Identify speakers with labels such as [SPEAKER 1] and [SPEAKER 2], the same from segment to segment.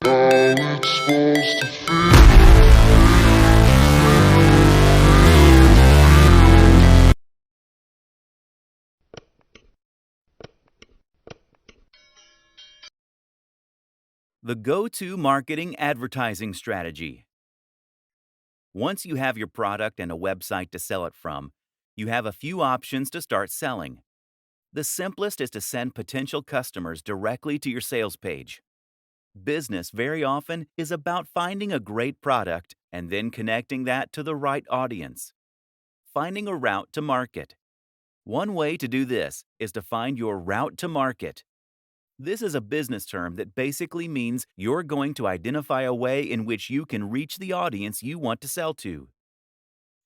[SPEAKER 1] how it's supposed to feel.
[SPEAKER 2] The go-to marketing advertising strategy. Once you have your product and a website to sell it from, you have a few options to start selling. The simplest is to send potential customers directly to your sales page. Business very often is about finding a great product and then connecting that to the right audience. Finding a route to market. One way to do this is to find your route to market. This is a business term that basically means you're going to identify a way in which you can reach the audience you want to sell to.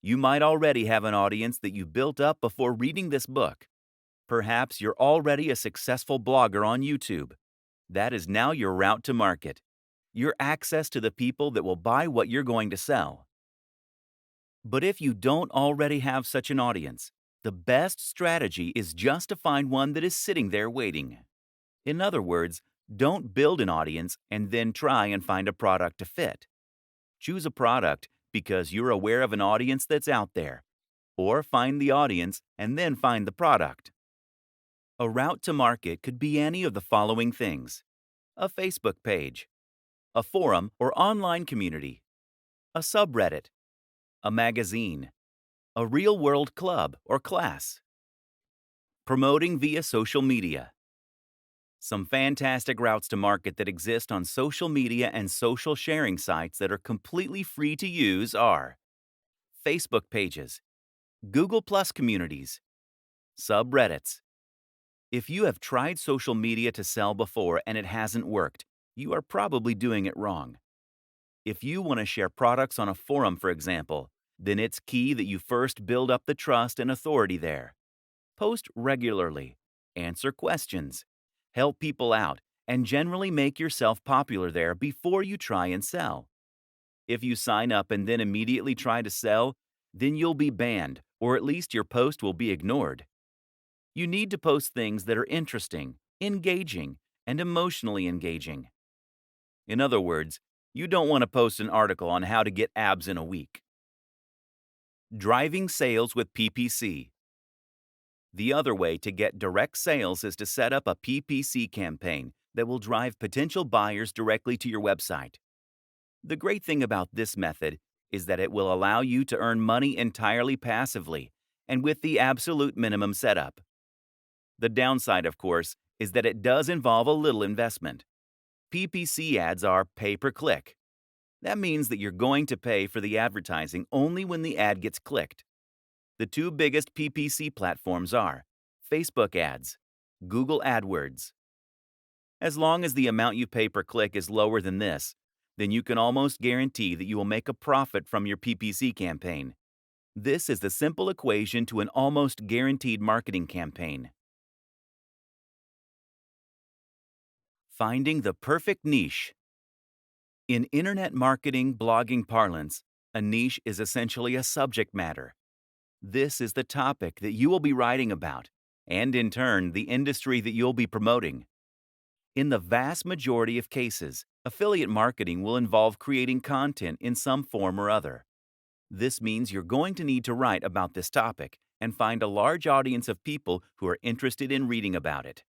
[SPEAKER 2] You might already have an audience that you built up before reading this book. Perhaps you're already a successful blogger on YouTube. That is now your route to market, your access to the people that will buy what you're going to sell. But if you don't already have such an audience, the best strategy is just to find one that is sitting there waiting. In other words, don't build an audience and then try and find a product to fit. Choose a product because you're aware of an audience that's out there, or find the audience and then find the product. A route to market could be any of the following things: a Facebook page, a forum or online community, a subreddit, a magazine, a real-world club or class. Promoting via social media. Some fantastic routes to market that exist on social media and social sharing sites that are completely free to use are Facebook pages, Google Plus communities, subreddits. If you have tried social media to sell before and it hasn't worked, you are probably doing it wrong. If you want to share products on a forum, for example, then it's key that you first build up the trust and authority there. Post regularly, answer questions, help people out, and generally make yourself popular there before you try and sell. If you sign up and then immediately try to sell, then you'll be banned, or at least your post will be ignored. You need to post things that are interesting, engaging, and emotionally engaging. In other words, you don't want to post an article on how to get abs in a week. Driving sales with PPC. The other way to get direct sales is to set up a PPC campaign that will drive potential buyers directly to your website. The great thing about this method is that it will allow you to earn money entirely passively and with the absolute minimum setup. The downside, of course, is that it does involve a little investment. PPC ads are pay-per-click. That means that you're going to pay for the advertising only when the ad gets clicked. The two biggest PPC platforms are Facebook ads, Google AdWords. As long as the amount you pay per click is lower than this, then you can almost guarantee that you will make a profit from your PPC campaign. This is the simple equation to an almost guaranteed marketing campaign. Finding the perfect niche. In internet marketing blogging parlance, a niche is essentially a subject matter. This is the topic that you will be writing about, and in turn, the industry that you'll be promoting. In the vast majority of cases, affiliate marketing will involve creating content in some form or other. This means you're going to need to write about this topic and find a large audience of people who are interested in reading about it.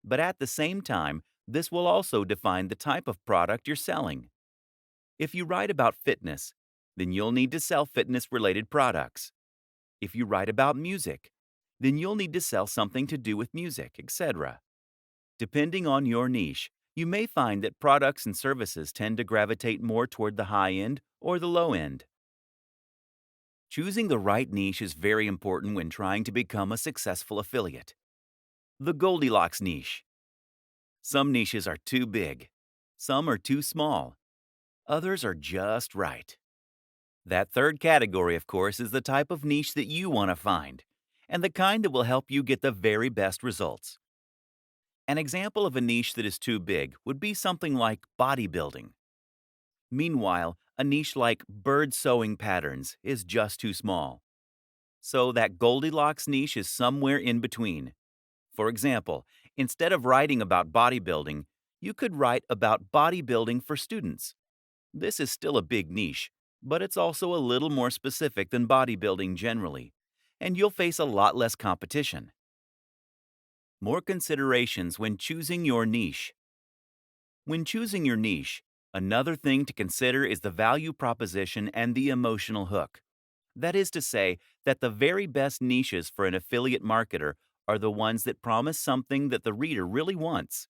[SPEAKER 2] But at the same time, this will also define the type of product you're selling. If you write about fitness, then you'll need to sell fitness-related products. If you write about music, then you'll need to sell something to do with music, etc. Depending on your niche, you may find that products and services tend to gravitate more toward the high end or the low end. Choosing the right niche is very important when trying to become a successful affiliate. The Goldilocks niche. Some niches are too big. Some are too small. Others are just right. That third category, of course, is the type of niche that you want to find, and the kind that will help you get the very best results. An example of a niche that is too big would be something like bodybuilding. Meanwhile, a niche like bird sewing patterns is just too small. So that Goldilocks niche is somewhere in between. For example, instead of writing about bodybuilding, You could write about bodybuilding for students. This is still a big niche, but it's also a little more specific than bodybuilding generally, and you'll face a lot less competition. More considerations when choosing your niche. When choosing your niche, another thing to consider is the value proposition and the emotional hook. That is to say, that the very best niches for an affiliate marketer are the ones that promise something that the reader really wants.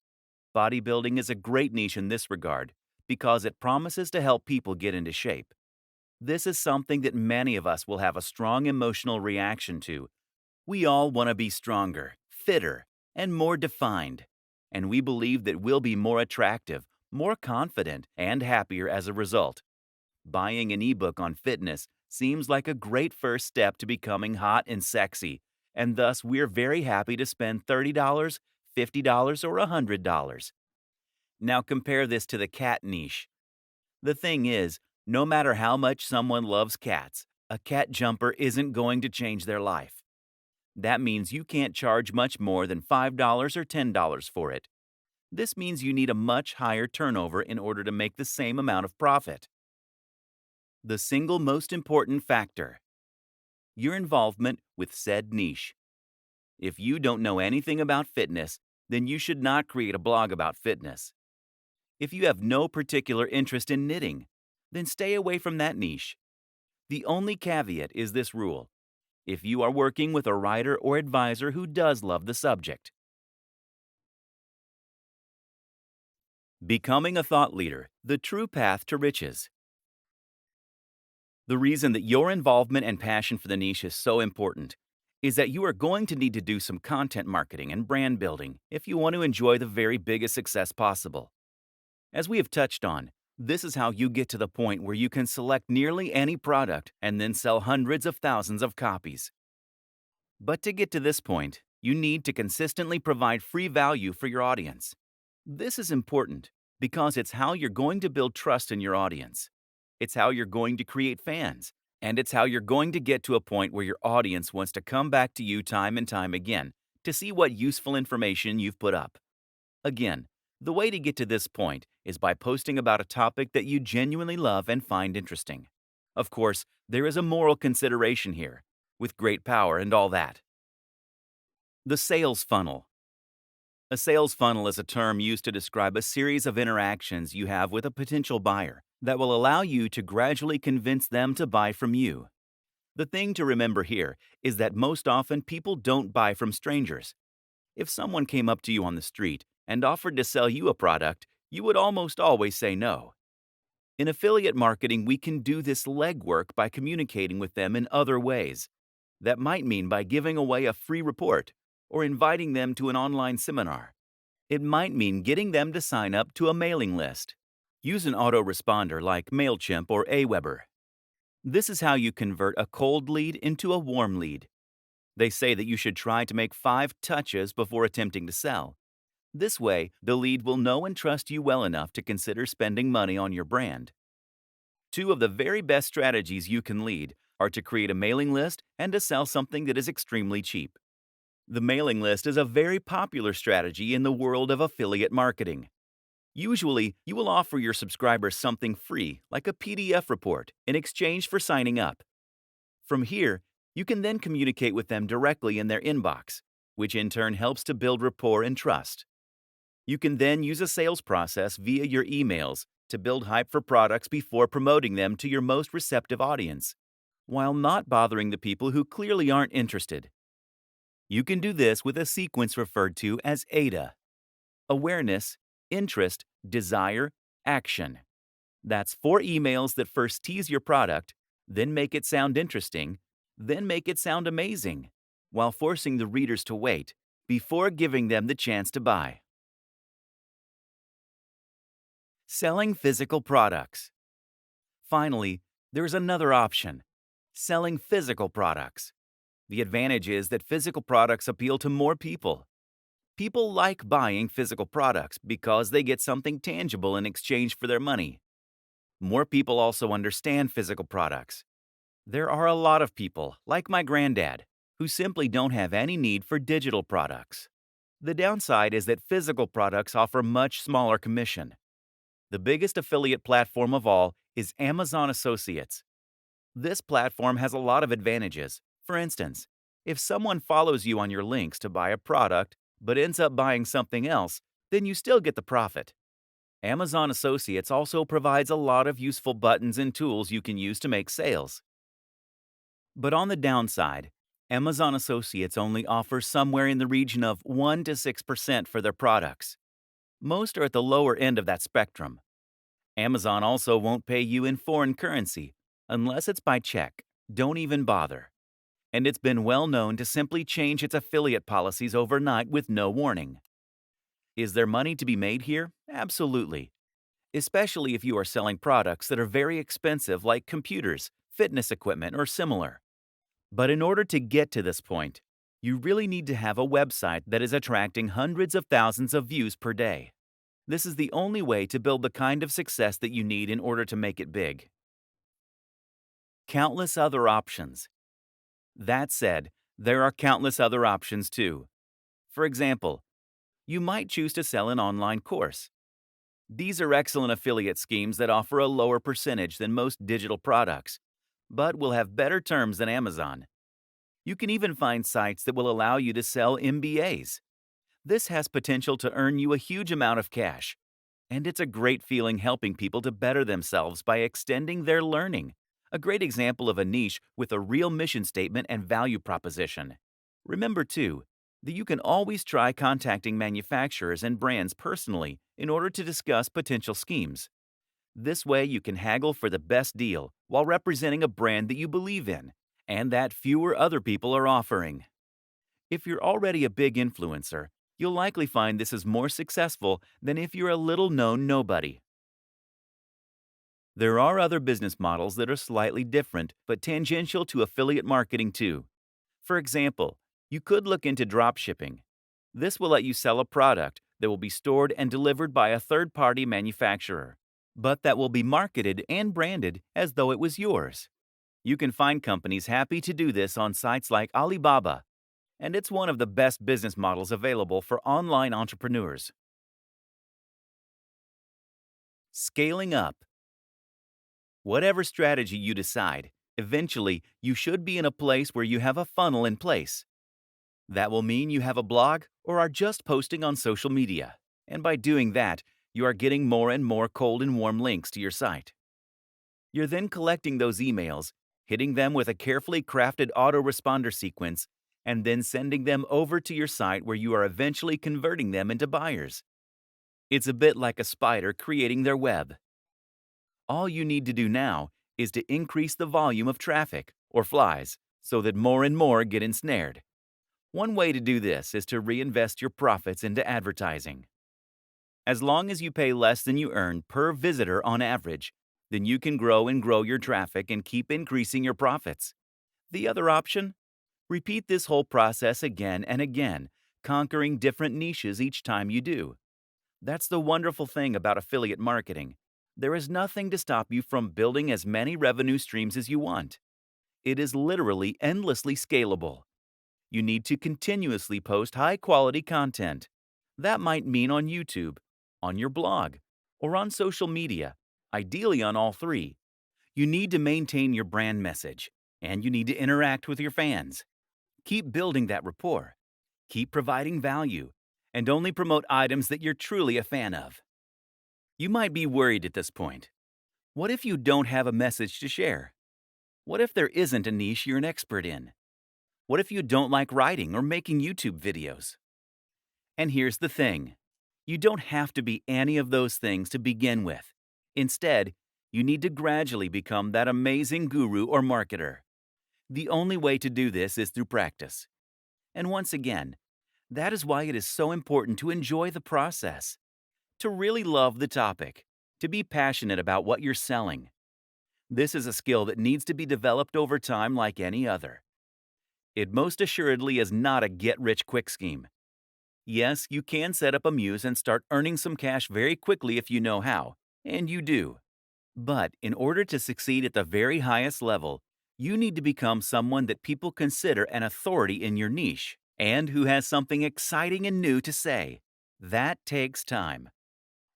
[SPEAKER 2] Bodybuilding is a great niche in this regard because it promises to help people get into shape. This is something that many of us will have a strong emotional reaction to. We all want to be stronger, fitter, and more defined. And we believe that we'll be more attractive, more confident, and happier as a result. Buying an ebook on fitness seems like a great first step to becoming hot and sexy, and thus we're very happy to spend $30, $50, or $100. Now compare this to the cat niche. The thing is, no matter how much someone loves cats, a cat jumper isn't going to change their life. That means you can't charge much more than $5 or $10 for it. This means you need a much higher turnover in order to make the same amount of profit. The single most important factor: your involvement with said niche. If you don't know anything about fitness, then you should not create a blog about fitness. If you have no particular interest in knitting, then stay away from that niche. The only caveat is this rule: if you are working with a writer or advisor who does love the subject. Becoming a thought leader, the true path to riches. The reason that your involvement and passion for the niche is so important is that you are going to need to do some content marketing and brand building if you want to enjoy the very biggest success possible. As we have touched on, this is how you get to the point where you can select nearly any product and then sell hundreds of thousands of copies. But to get to this point, you need to consistently provide free value for your audience. This is important because it's how you're going to build trust in your audience. It's how you're going to create fans, and it's how you're going to get to a point where your audience wants to come back to you time and time again to see what useful information you've put up. Again, the way to get to this point is by posting about a topic that you genuinely love and find interesting. Of course, there is a moral consideration here, with great power and all that. The sales funnel. A sales funnel is a term used to describe a series of interactions you have with a potential buyer that will allow you to gradually convince them to buy from you. The thing to remember here is that most often people don't buy from strangers. If someone came up to you on the street and offered to sell you a product, you would almost always say no. In affiliate marketing, we can do this legwork by communicating with them in other ways. That might mean by giving away a free report or inviting them to an online seminar. It might mean getting them to sign up to a mailing list. Use an autoresponder like MailChimp or Aweber. This is how you convert a cold lead into a warm lead. They say that you should try to make 5 touches before attempting to sell. This way, the lead will know and trust you well enough to consider spending money on your brand. 2 of the very best strategies you can lead are to create a mailing list and to sell something that is extremely cheap. The mailing list is a very popular strategy in the world of affiliate marketing. Usually, you will offer your subscribers something free, like a PDF report, in exchange for signing up. From here, you can then communicate with them directly in their inbox, which in turn helps to build rapport and trust. You can then use a sales process via your emails to build hype for products before promoting them to your most receptive audience, while not bothering the people who clearly aren't interested. You can do this with a sequence referred to as AIDA: awareness, interest, desire, action. That's 4 emails that first tease your product, then make it sound interesting, then make it sound amazing, while forcing the readers to wait before giving them the chance to buy. Selling physical products. Finally, there's another option: selling physical products. The advantage is that physical products appeal to more people. People like buying physical products because they get something tangible in exchange for their money. More people also understand physical products. There are a lot of people, like my granddad, who simply don't have any need for digital products. The downside is that physical products offer much smaller commission. The biggest affiliate platform of all is Amazon Associates. This platform has a lot of advantages. For instance, if someone follows you on your links to buy a product but ends up buying something else, then you still get the profit. Amazon Associates also provides a lot of useful buttons and tools you can use to make sales. But on the downside, Amazon Associates only offers somewhere in the region of 1 to 6% for their products. Most are at the lower end of that spectrum. Amazon also won't pay you in foreign currency unless it's by check. Don't even bother. And it's been well known to simply change its affiliate policies overnight with no warning. Is there money to be made here? Absolutely. Especially if you are selling products that are very expensive like computers, fitness equipment, or similar. But in order to get to this point, you really need to have a website that is attracting hundreds of thousands of views per day. This is the only way to build the kind of success that you need in order to make it big. Countless other options. That said, there are countless other options too. For example, you might choose to sell an online course. These are excellent affiliate schemes that offer a lower percentage than most digital products, but will have better terms than Amazon. You can even find sites that will allow you to sell MBAs. This has potential to earn you a huge amount of cash, and it's a great feeling helping people to better themselves by extending their learning. A great example of a niche with a real mission statement and value proposition. Remember, too, that you can always try contacting manufacturers and brands personally in order to discuss potential schemes. This way, you can haggle for the best deal while representing a brand that you believe in and that fewer other people are offering. If you're already a big influencer, you'll likely find this is more successful than if you're a little-known nobody. There are other business models that are slightly different but tangential to affiliate marketing too. For example, you could look into drop shipping. This will let you sell a product that will be stored and delivered by a third-party manufacturer, but that will be marketed and branded as though it was yours. You can find companies happy to do this on sites like Alibaba, and it's one of the best business models available for online entrepreneurs. Scaling up. Whatever strategy you decide, eventually you should be in a place where you have a funnel in place. That will mean you have a blog or are just posting on social media, and by doing that, you are getting more and more cold and warm links to your site. You're then collecting those emails, hitting them with a carefully crafted autoresponder sequence, and then sending them over to your site where you are eventually converting them into buyers. It's a bit like a spider creating their web. All you need to do now is to increase the volume of traffic, or flies, so that more and more get ensnared. One way to do this is to reinvest your profits into advertising. As long as you pay less than you earn per visitor on average, then you can grow and grow your traffic and keep increasing your profits. The other option? Repeat this whole process again and again, conquering different niches each time you do. That's the wonderful thing about affiliate marketing. There is nothing to stop you from building as many revenue streams as you want. It is literally endlessly scalable. You need to continuously post high-quality content. That might mean on YouTube, on your blog, or on social media, ideally on all three. You need to maintain your brand message, and you need to interact with your fans. Keep building that rapport. Keep providing value, and only promote items that you're truly a fan of. You might be worried at this point. What if you don't have a message to share? What if there isn't a niche you're an expert in? What if you don't like writing or making YouTube videos? And here's the thing. You don't have to be any of those things to begin with. Instead, you need to gradually become that amazing guru or marketer. The only way to do this is through practice. And once again, that is why it is so important to enjoy the process, to really love the topic, to be passionate about what you're selling. This is a skill that needs to be developed over time like any other. It most assuredly is not a get-rich-quick scheme. Yes, you can set up a muse and start earning some cash very quickly if you know how, and you do. But in order to succeed at the very highest level, you need to become someone that people consider an authority in your niche, and who has something exciting and new to say. That takes time.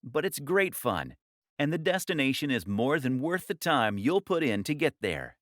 [SPEAKER 2] But it's great fun, and the destination is more than worth the time you'll put in to get there.